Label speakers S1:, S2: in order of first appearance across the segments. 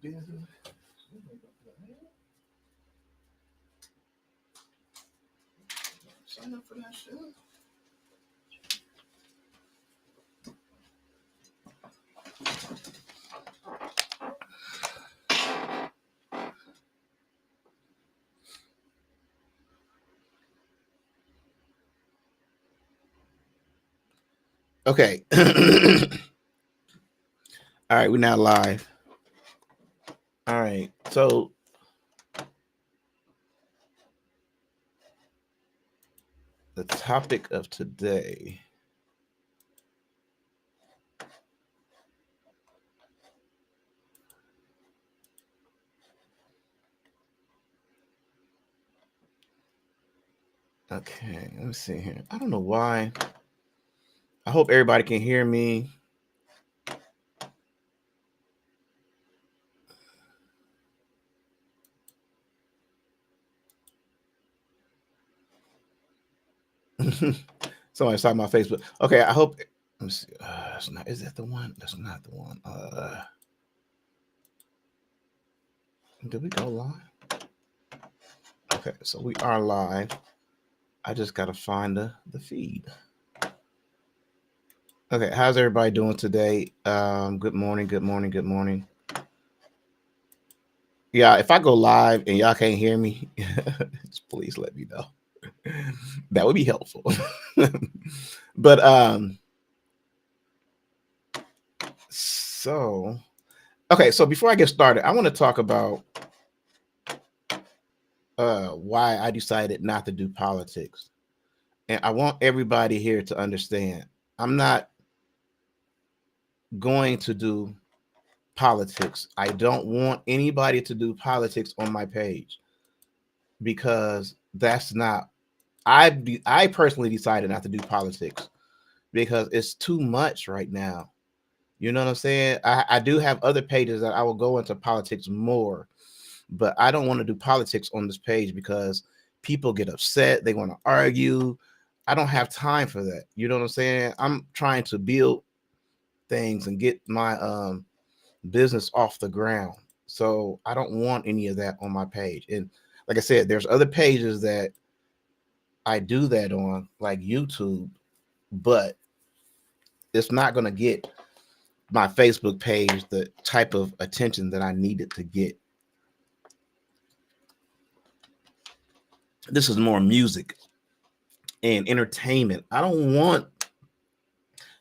S1: Sign up for that shit. Okay. All right, we're now live. All right, so the topic of today. Okay, let me see here. I don't know why. I hope everybody can hear me. Somebody's talking about Facebook. Okay, I hope. Let me see. That's not. Is that the one? That's not the one. Did we go live? Okay, so we are live. I just gotta find the feed. Okay, how's everybody doing today? Good morning. Good morning. Good morning. Yeah, if I go live and y'all can't hear me, just please let me know. That would be helpful. But so okay, so before I get started, I want to talk about why I decided not to do politics. And I want everybody here to understand I'm not going to do politics. I don't want anybody to do politics on my page because that's not I personally decided not to do politics because it's too much right now. You know what I'm saying? I do have other pages that I will go into politics more, but I don't want to do politics on this page because people get upset. They want to argue. I don't have time for that. You know what I'm saying? I'm trying to build things and get my business off the ground. So I don't want any of that on my page. And like I said, there's other pages that I do that on, like YouTube, but it's not going to get my Facebook page the type of attention that I needed to get. This is more music and entertainment. I don't want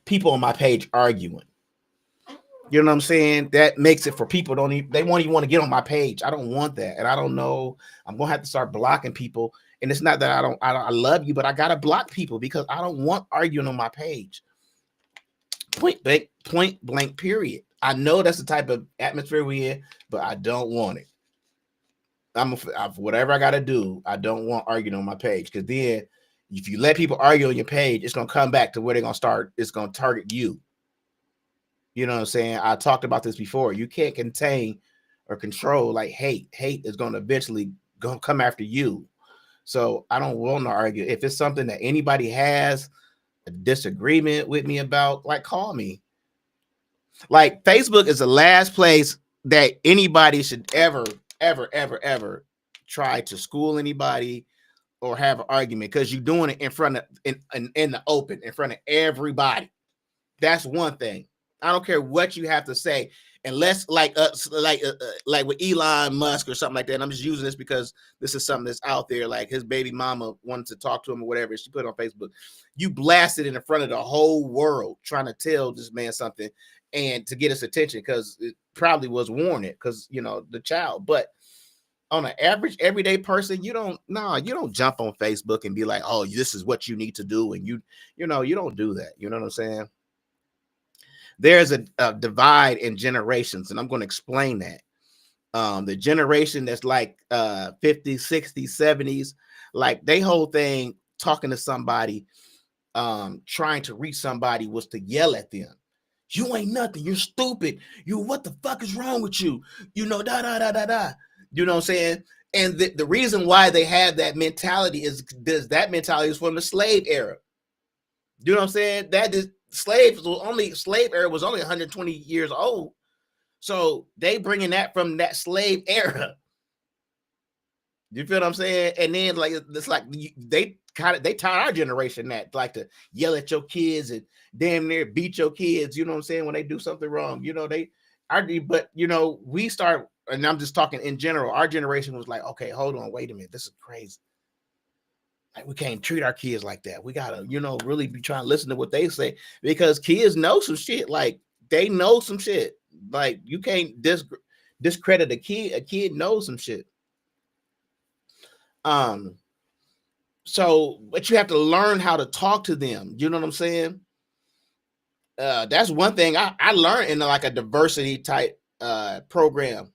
S1: people on my page arguing. You know what I'm saying? That makes it for people they won't even want to get on my page. I don't want that. And I don't know. I'm gonna have to start blocking people. And it's not that I love you, but I gotta block people because I don't want arguing on my page. Point blank, period. I know that's the type of atmosphere we're in, but I don't want it. Whatever I gotta do, I don't want arguing on my page because then if you let people argue on your page, it's gonna come back to where they're gonna start. It's gonna target you. You know what I'm saying? I talked about this before. You can't contain or control like hate. Hate is going to eventually come after you. So I don't want to argue. If it's something that anybody has a disagreement with me about, like call me. Like Facebook is the last place that anybody should ever try to school anybody or have an argument because you're doing it in front of in the open, in front of everybody. That's one thing. I don't care what you have to say, unless like with Elon Musk or something like that. And I'm just using this because this is something that's out there. Like his baby mama wanted to talk to him or whatever. She put it on Facebook. You blasted it in front of the whole world trying to tell this man something and to get his attention because it probably was warranted because, you know, the child. But on an average everyday person, you don't jump on Facebook and be like, oh, this is what you need to do. And you don't do that. You know what I'm saying? There's a divide in generations, and I'm going to explain that. The generation that's like 50s, 60s, 70s, like they whole thing talking to somebody, trying to reach somebody was to yell at them. You ain't nothing. You're stupid. What the fuck is wrong with you? You know, da da da da da. You know what I'm saying? And the reason why they have that mentality is because that mentality is from the slave era. You know what I'm saying? Slave era was only 120 years old. So they bringing that from that slave era. You feel what I'm saying? And then like it's like they taught our generation that like to yell at your kids and damn near beat your kids. You know what I'm saying? When they do something wrong, you know but you know we start, and I'm just talking in general. Our generation was like, okay, hold on, wait a minute, this is crazy. Like we can't treat our kids like that. We gotta, you know, really be trying to listen to what they say because kids know some shit. Like they know some shit. Like you can't discredit a kid. A kid knows some shit. So, but you have to learn how to talk to them. You know what I'm saying? That's one thing I learned in like a diversity type program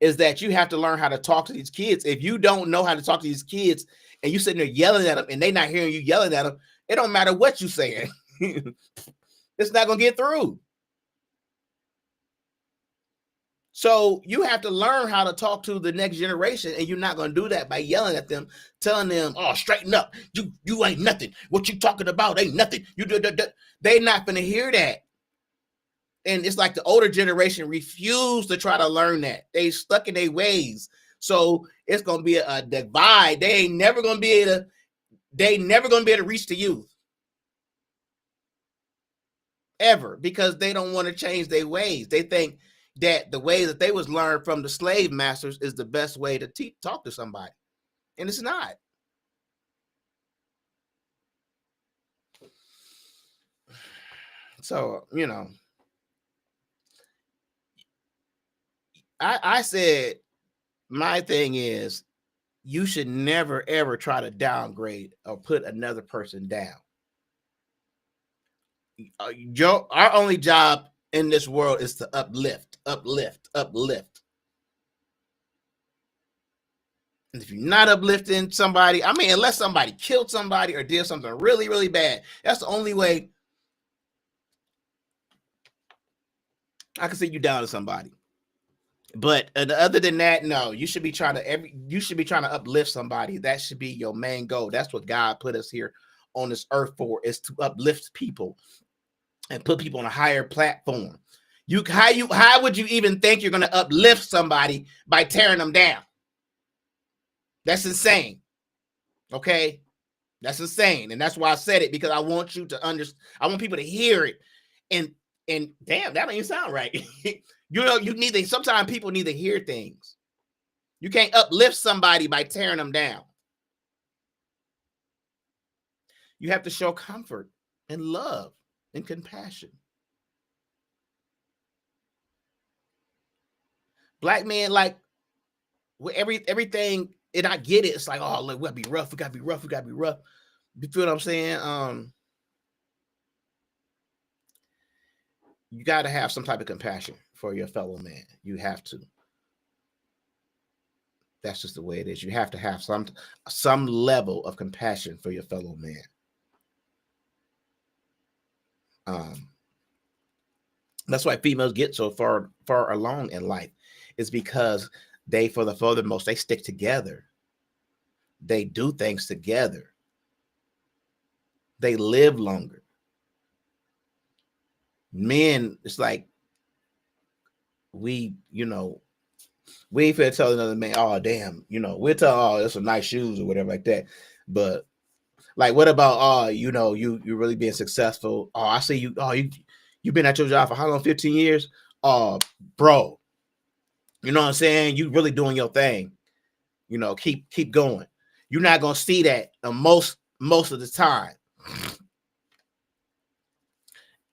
S1: is that you have to learn how to talk to these kids. If you don't know how to talk to these kids and you sitting there yelling at them and they not hearing you yelling at them, it don't matter what you saying. It's not gonna get through. So you have to learn how to talk to the next generation, and you're not going to do that by yelling at them, telling them, "Oh, straighten up! You ain't nothing. What you talking about ain't nothing." They're not going to hear that, and it's like the older generation refuse to try to learn that. They stuck in their ways, so it's going to be a divide. They never going to be able to reach the youth ever because they don't want to change their ways. They think that the way that they was learned from the slave masters is the best way to talk to somebody, and it's not. So you know, I said my thing is you should never ever try to downgrade or put another person down. Our only job in this world is to uplift. And if you're not uplifting somebody, I mean, unless somebody killed somebody or did something really, really bad, that's the only way I can see you down to somebody. But other than that, no, you should be trying to uplift somebody. That should be your main goal. That's what God put us here on this earth for, is to uplift people and put people on a higher platform. How would you even think you're going to uplift somebody by tearing them down? That's insane. Okay, that's insane, and that's why I said it, because I want you to understand. I want people to hear it, and damn, that don't even sound right. You know, sometimes people need to hear things. You can't uplift somebody by tearing them down. You have to show comfort and love and compassion. Black men, like, with everything, and I get it. It's like, oh, look, we gotta be rough. We gotta be rough. We gotta be rough. You feel what I'm saying? You got to have some type of compassion for your fellow man. You have to. That's just the way it is. You have to have some level of compassion for your fellow man. That's why females get so far along in life. It's because they, for the most, they stick together. They do things together. They live longer. Men, it's like we ain't finna tell another man, oh damn, we'll tell, oh, that's some nice shoes or whatever like that. But like, what about, oh, you really being successful? Oh, I see you. Oh, you've been at your job for how long? 15 years? Oh, bro, you know what I'm saying? You really doing your thing. Keep going. You're not gonna see that most of the time.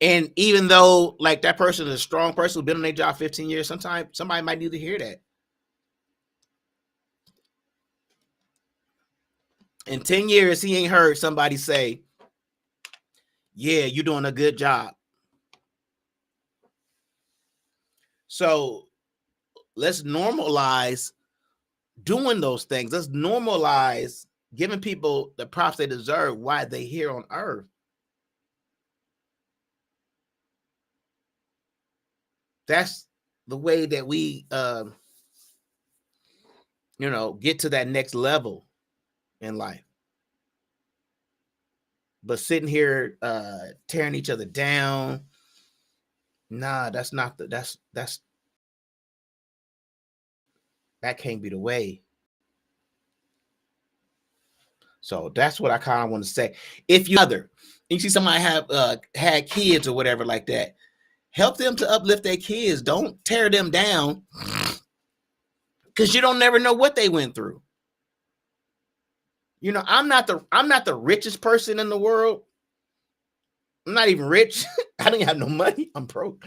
S1: And even though like that person is a strong person who's been on their job 15 years, sometimes somebody might need to hear that. In 10 years, he ain't heard somebody say, yeah, you're doing a good job. So let's normalize doing those things. Let's normalize giving people the props they deserve while they're here on earth. That's the way that we get to that next level in life. But sitting here tearing each other down, Nah, that's not the that can't be the way. So that's what I kind of want to say. If you see somebody have had kids or whatever like that, help them to uplift their kids. Don't tear them down because you don't never know what they went through. You know, I'm not the richest person in the world. I'm not even rich. I don't have no money. I'm broke.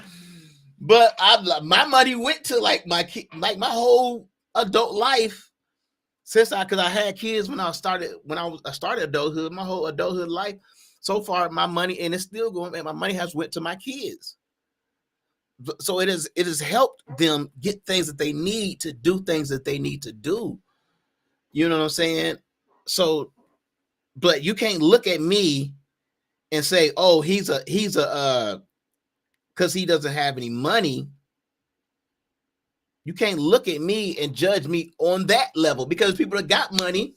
S1: But my money went to like my whole adult life since because I had kids when I started adulthood. My whole adulthood life so far, my money and it's still going. And my money has went to my kids. So it has helped them get things that they need to do things that they need to do. You know what I'm saying? So, but you can't look at me and say, "Oh, he's a because he doesn't have any money." You can't look at me and judge me on that level because people that got money,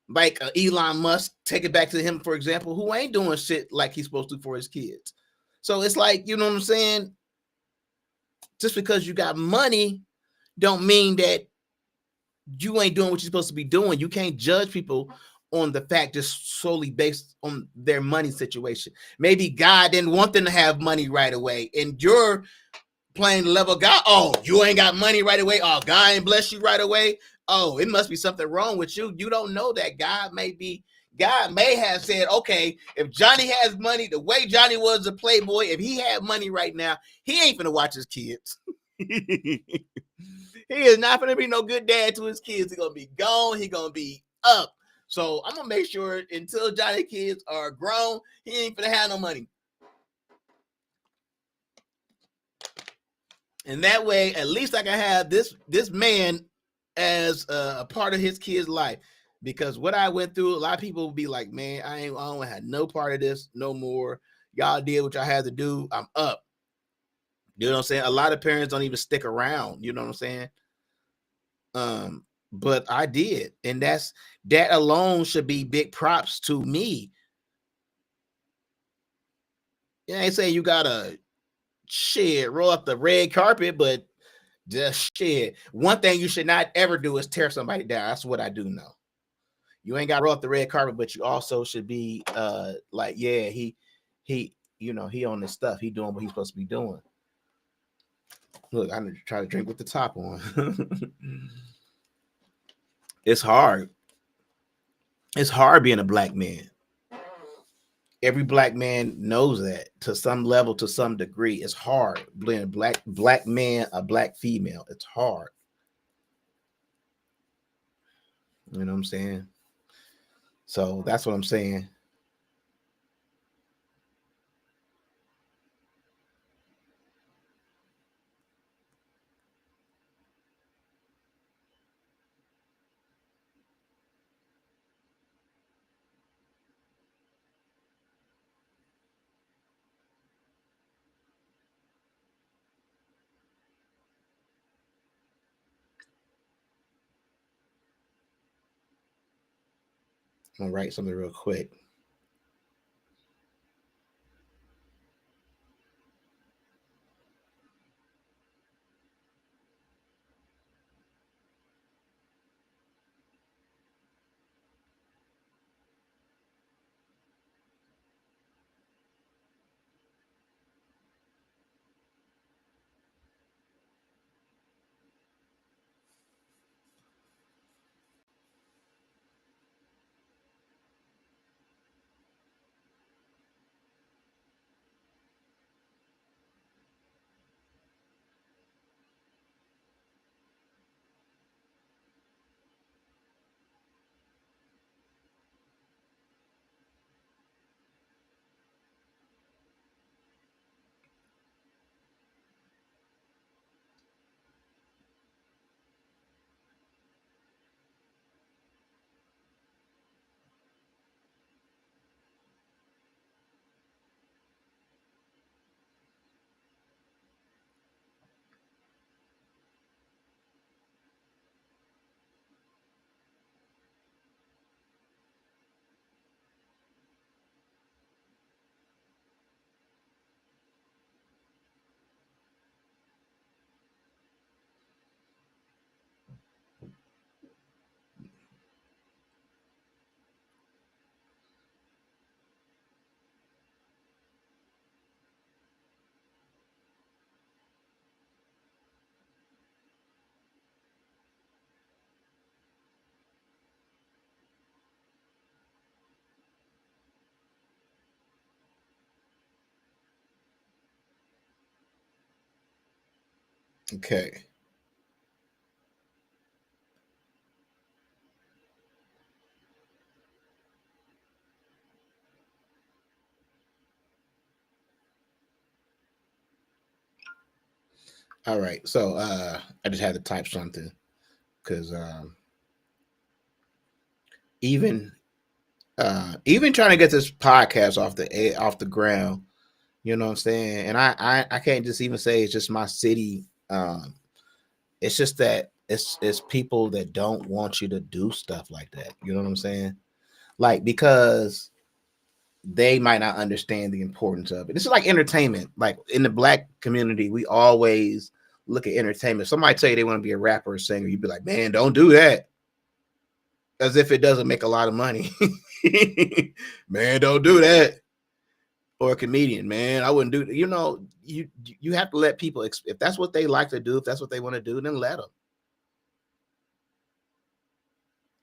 S1: like Elon Musk, take it back to him, for example, who ain't doing shit like he's supposed to for his kids. So it's like, you know what I'm saying? Just because you got money don't mean that you ain't doing what you're supposed to be doing. You can't judge people on the fact just solely based on their money situation. Maybe God didn't want them to have money right away, and you're playing the level of God. Oh, you ain't got money right away. Oh, God ain't bless you right away. Oh, it must be something wrong with you. You don't know that God may have said, okay, if Johnny has money, the way Johnny was a playboy, if he had money right now, he ain't gonna watch his kids. He is not gonna be no good dad to his kids. He's gonna be gone. He's gonna be up. So I'm gonna make sure until Johnny kids are grown, he ain't gonna have no money. And that way, at least I can have this man as a part of his kid's life. Because what I went through, a lot of people will be like, "Man, I don't have no part of this no more. Y'all did what y'all had to do. I'm up." You know what I'm saying? A lot of parents don't even stick around. You know what I'm saying? But I did, and that alone should be big props to me. You ain't saying you gotta shit roll up the red carpet, but just shit. One thing you should not ever do is tear somebody down. That's what I do know. You ain't got to roll up the red carpet, but you also should be like, yeah, he he on this stuff. He doing what he's supposed to be doing. Look, I need to try to drink with the top on. It's hard. It's hard being a black man. Every black man knows that to some level, to some degree. It's hard being a black man, a black female. It's hard. You know what I'm saying? So that's what I'm saying. I'm gonna write something real quick. Okay. All right. So I just had to type something because even even trying to get this podcast off the ground, you know what I'm saying? And I can't just even say it's just my city. It's just that it's people that don't want you to do stuff like that. You know what I'm saying? Like because they might not understand the importance of it. This is like entertainment. Like in the black community, we always look at entertainment. Somebody tell you they want to be a rapper or singer, you'd be like, man, don't do that. As if it doesn't make a lot of money. Man, don't do that. Or a comedian, man, I wouldn't do that. You have to let people if that's what they like to do, if that's what they want to do, then let them.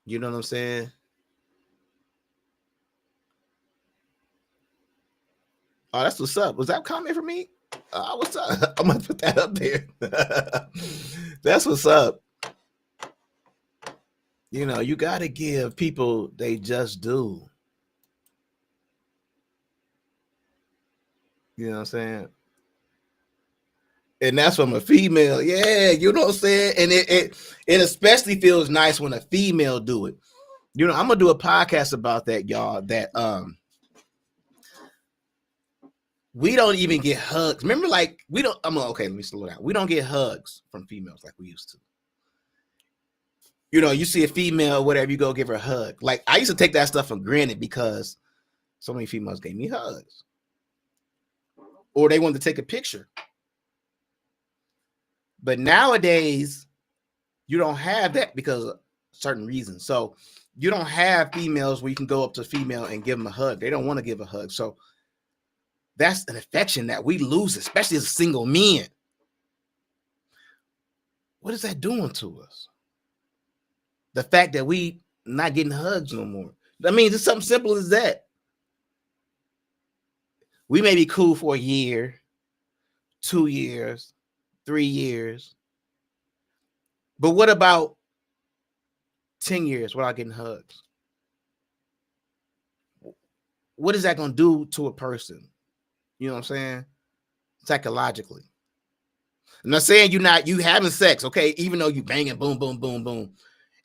S1: You know what I'm saying? Oh, that's what's up. Was that a comment for me? What's up? I'm gonna put that up there. That's what's up. You got to give people they just do. You know what I'm saying? And that's from a female. Yeah, you know what I'm saying? And it especially feels nice when a female do it. I'm gonna do a podcast about that, y'all. That we don't even get hugs. Remember, like we don't. Okay. Let me slow down. We don't get hugs from females like we used to. You see a female, whatever, you go give her a hug. Like I used to take that stuff for granted because so many females gave me hugs, or they wanted to take a picture. But nowadays, you don't have that because of certain reasons. So you don't have females where you can go up to a female and give them a hug. They don't want to give a hug. So that's an affection that we lose, especially as single men. What is that doing to us? The fact that we not getting hugs no more. I mean, it's something simple as that. We may be cool for a year, 2 years, 3 years. But what about 10 years without getting hugs? What is that going to do to a person? You know what I'm saying? Psychologically. I'm not saying you having sex, okay? Even though you banging, boom, boom, boom, boom.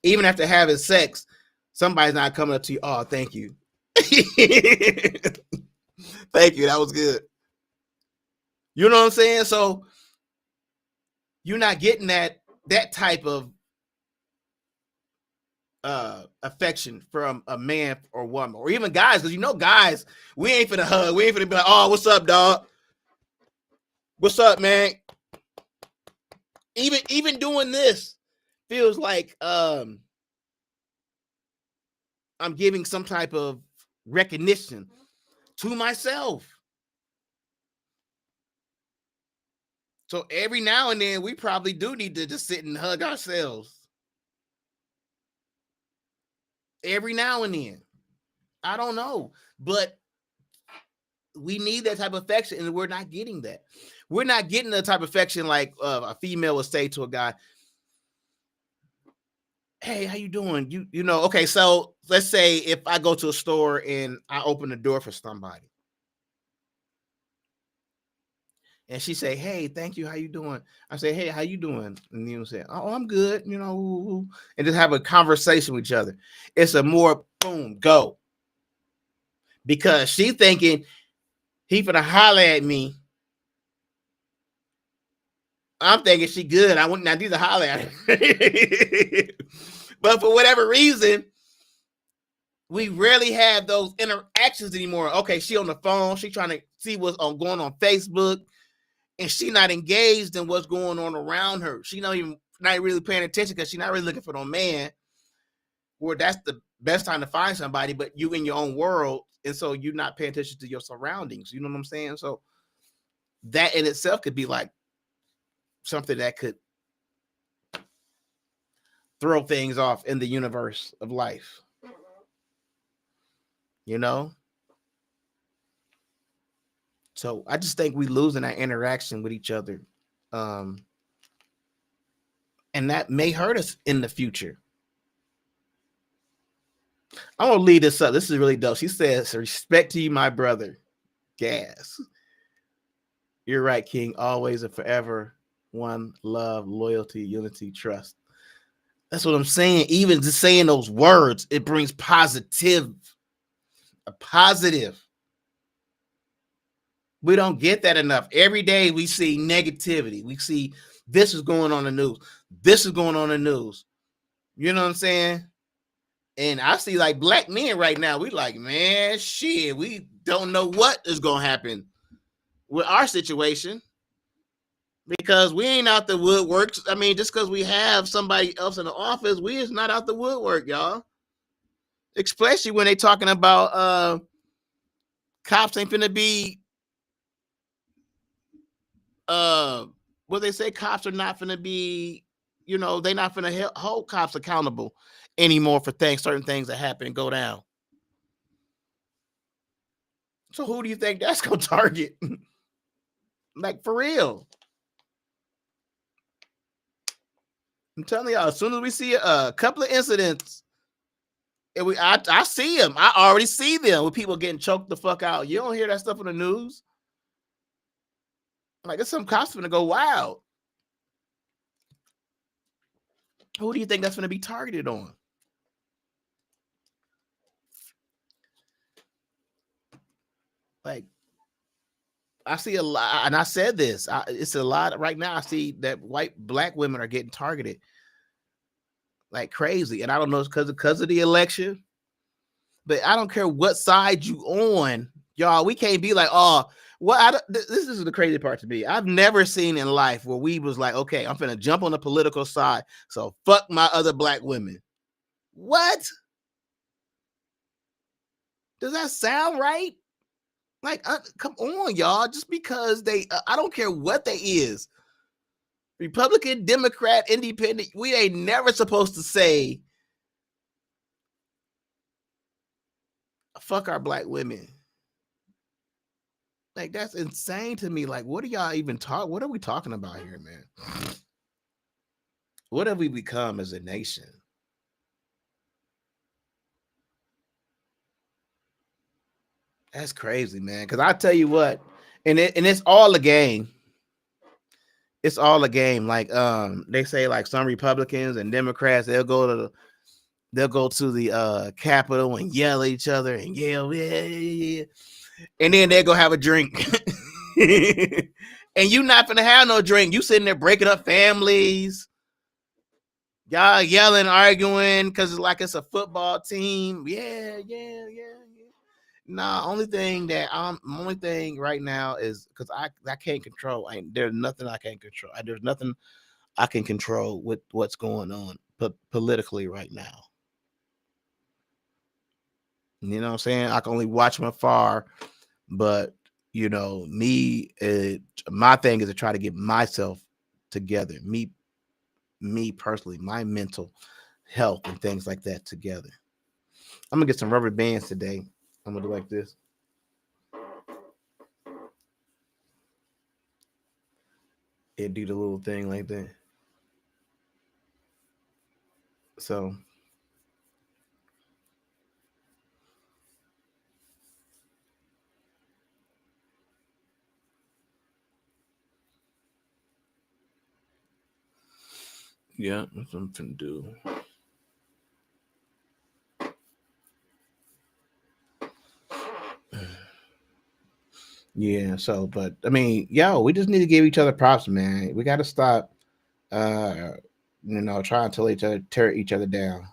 S1: Even after having sex, somebody's not coming up to you. Oh, thank you. Thank you. That was good. You know what I'm saying? So you're not getting that type of affection from a man or woman, or even guys, because guys, we ain't finna hug. We ain't finna be like, oh, what's up, dog? What's up, man? Even doing this feels like I'm giving some type of recognition to myself. So every now and then we probably do need to just sit and hug ourselves. Every now and then. I don't know. But we need that type of affection, and we're not getting that. We're not getting the type of affection like a female would say to a guy, hey, how you doing? Okay, so let's say if I go to a store and I open the door for somebody and she say, hey, thank you, how you doing? I say, hey, how you doing? And you say, oh, I'm good, and just have a conversation with each other. It's a more boom, go. Because she thinking he finna holler at me. I'm thinking she good. I wouldn't need to holler at her. But for whatever reason, we rarely have those interactions anymore. Okay, she on the phone. She trying to see what's going on Facebook, and she not engaged in what's going on around her. She not really paying attention because she's not really looking for no man. Where that's the best time to find somebody, but you in your own world, and so you're not paying attention to your surroundings. You know what I'm saying? So that in itself could be like something that could throw things off in the universe of life. You know? So I just think we losing that interaction with each other. And that may hurt us in the future. I'm gonna leave this up. This is really dope. She says, "Respect to you, my brother." Gas. You're right, King. Always and forever. One love, loyalty, unity, trust. That's what I'm saying. Even just saying those words, it brings a positive. We don't get that enough. Every day we see negativity. We see this is going on in the news. This is going on in the news. You know what I'm saying? And I see like black men right now. We like, man, shit. We don't know what is going to happen with our situation because we ain't out the woodwork. I mean, just because we have somebody else in the office, we is not out the woodwork, y'all. Especially when they talking about cops ain't finna be what they say, cops are not finna be, you know, they not finna hold cops accountable anymore for certain things that happen and go down. So who do you think that's gonna target? Like for real. I'm telling y'all, as soon as we see a couple of incidents, and I see them. I already see them with people getting choked the fuck out. You don't hear that stuff on the news. Like it's some cops gonna go wild. Who do you think that's gonna be targeted on? Like I see a lot, and I said this. It's a lot right now. I see that black women are getting targeted like crazy, and I don't know, it's because of the election. But I don't care what side you on, y'all. We can't be like, oh, well. This is the crazy part to me. I've never seen in life where we was like, okay, I'm finna jump on the political side, so fuck my other black women. What? Does that sound right? Like, come on, y'all. Just because I don't care what they is. Republican, Democrat, Independent, we ain't never supposed to say fuck our black women. Like that's insane to me. Like, what are y'all even what are we talking about here, man? What have we become as a nation? That's crazy, man. Because I tell you what, and it's all a game. It's all a game. Like they say, like some Republicans and Democrats, they'll go to the Capitol and yell at each other and yell, yeah. And then they'll go have a drink. And you not gonna have no drink. You sitting there breaking up families. Y'all yelling, arguing because it's like it's a football team. Yeah. Nah, only thing right now is because I can't control. There's nothing I can't control. There's nothing I can control with what's going on politically right now. You know what I'm saying? I can only watch from afar, but you know, my thing is to try to get myself together. Me personally, my mental health and things like that together. I'm gonna get some rubber bands today. I'm gonna do like this. It do the little thing like that. So yeah, that's what I'm finna do. Yeah, so but I mean, we just need to give each other props, man. We gotta stop trying to tear each other down.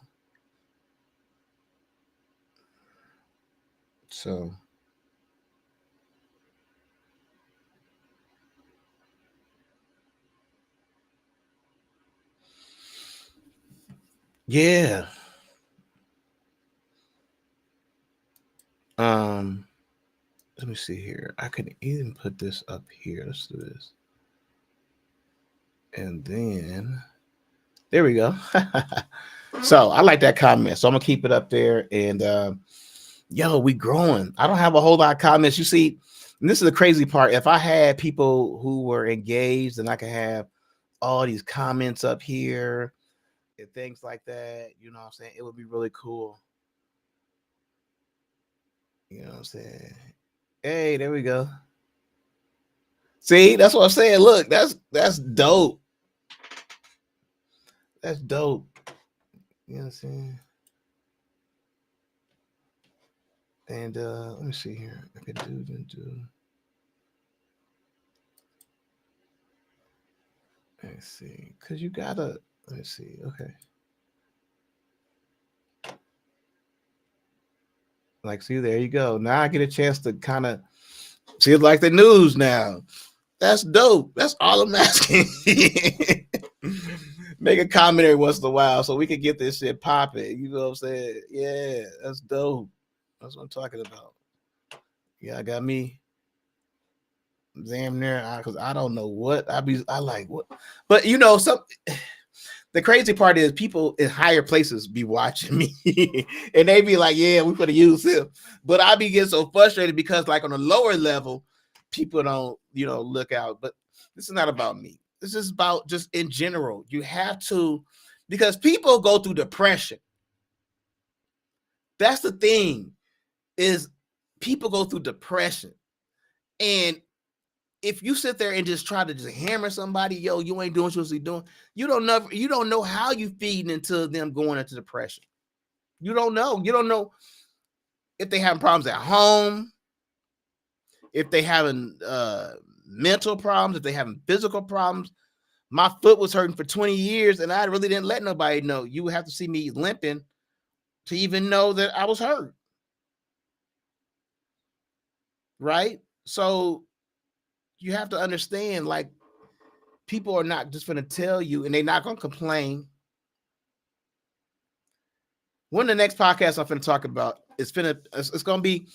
S1: So yeah. Let me see here. I can even put this up here. Let's do this. And then there we go. So I like that comment. So I'm gonna keep it up there. And we growing. I don't have a whole lot of comments. You see, and this is the crazy part. If I had people who were engaged, then I could have all these comments up here and things like that. You know what I'm saying? It would be really cool. You know what I'm saying? Hey, there we go. See, that's what I'm saying. Look, that's dope. That's dope. You know what I'm saying? And let me see here. I could do. Let's see. Cause you gotta. Let's see. Okay. Like, see, there you go. Now I get a chance to kind of see it like the news now. That's dope. That's all I'm asking. Make a comment every once in a while so we can get this shit popping. You know what I'm saying? Yeah, that's dope. That's what I'm talking about. Yeah, I got me damn near because I don't know what I like what, but you know some. The crazy part is people in higher places be watching me and they be like, yeah, we could have used him. But I be getting so frustrated because like on a lower level, people don't, look out. But this is not about me. This is about just in general. You have to, because people go through depression. That's the thing is people go through depression. And if you sit there and just try to just hammer somebody, yo, you ain't doing what you're supposed to be doing, you don't know how you feeding into them going into depression. You don't know. You don't know if they having problems at home, if they having mental problems, if they having physical problems. My foot was hurting for 20 years and I really didn't let nobody know. You would have to see me limping to even know that I was hurt. Right? So you have to understand, like, people are not just going to tell you and they're not going to complain. One of the next podcasts I'm going to talk about it's going to be,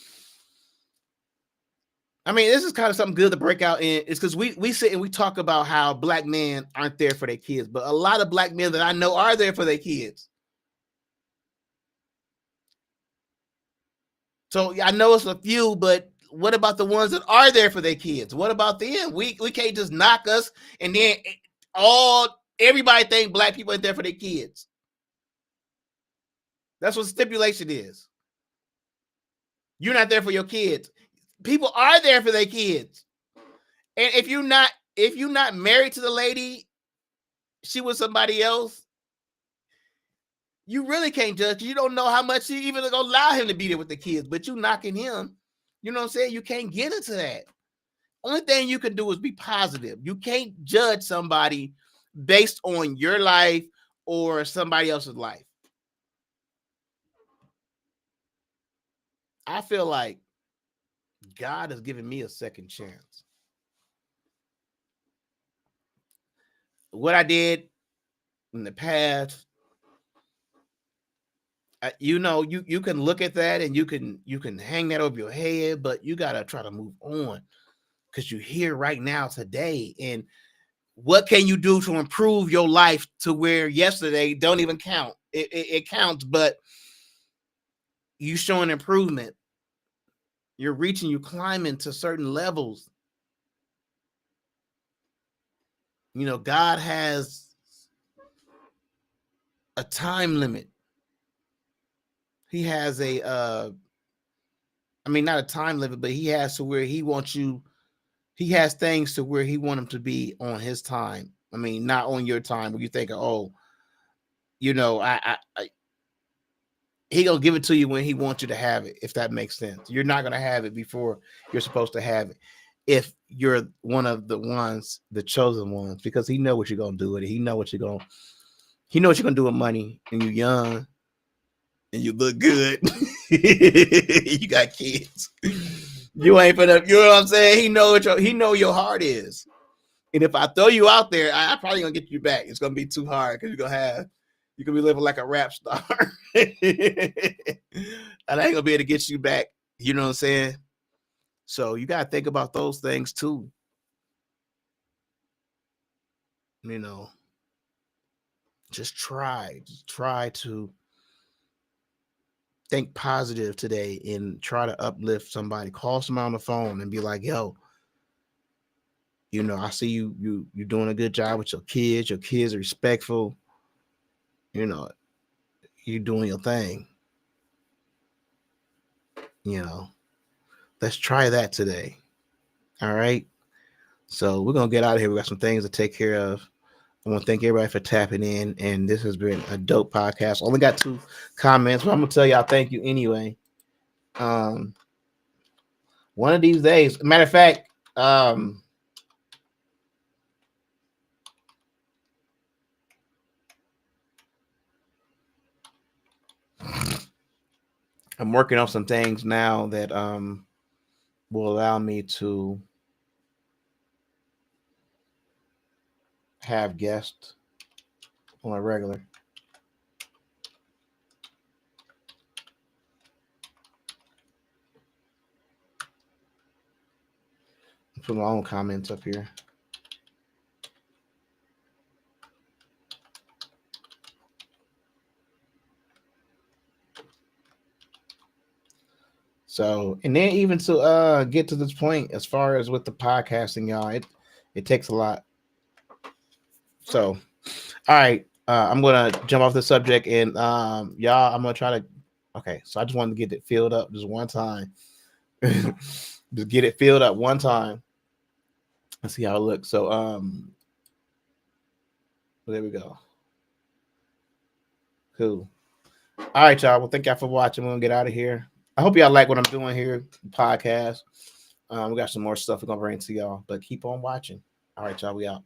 S1: I mean, this is kind of something good to break out in. It's because we sit and we talk about how black men aren't there for their kids, but a lot of black men that I know are there for their kids. So I know it's a few, but what about the ones that are there for their kids? What about them? We can't just knock us and then everybody think black people ain't there for their kids. That's what stipulation is. You're not there for your kids. People are there for their kids. And if you're not married to the lady, she was somebody else, you really can't judge. You don't know how much you even gonna allow him to be there with the kids, but you knocking him, you know what I'm saying? You can't get into that. Only thing you can do is be positive. You can't judge somebody based on your life or somebody else's life. I feel like God has given me a second chance. What I did in the past, you can look at that and you can hang that over your head, but you got to try to move on because you're here right now today. And what can you do to improve your life to where yesterday don't even count? It counts, but you showing improvement. You're climbing to certain levels. God has a time limit. He has not a time limit, but he has to where he wants you. He has things to where he wants them to be on his time. Not on your time where you think, oh, he gonna give it to you when he wants you to have it, if that makes sense. You're not gonna have it before you're supposed to have it if you're one of the chosen ones, because he know what you're gonna do with it. He know what you're gonna do with money, and you're young and you look good. You got kids. You ain't finna, you know what I'm saying? He know your heart is. And if I throw you out there, I probably gonna get you back. It's gonna be too hard because you're gonna be living like a rap star. And I ain't gonna be able to get you back. You know what I'm saying? So you gotta think about those things too. Just try to think positive today and try to uplift somebody. Call somebody on the phone and be like, yo, I see you doing a good job with your kids. Your kids are respectful. You know, you doing your thing. Let's try that today. All right. So we're gonna get out of here. We got some things to take care of. I want to thank everybody for tapping in, and this has been a dope podcast. Only got 2 comments, but I'm gonna tell y'all thank you anyway. Um, one of these days, matter of fact, I'm working on some things now that will allow me to have guests on a regular. Put my own comments up here. So, and then even to get to this point, as far as with the podcasting, y'all, it takes a lot. So, all right, I'm gonna jump off the subject, and y'all, I'm gonna try to. Okay, so I just wanted to get it filled up just one time. Just get it filled up one time. Let's see how it looks. So, there we go. Cool. All right, y'all. Well, thank y'all for watching. We're gonna get out of here. I hope y'all like what I'm doing here, podcast. We got some more stuff we're gonna bring to y'all, but keep on watching. All right, y'all. We out.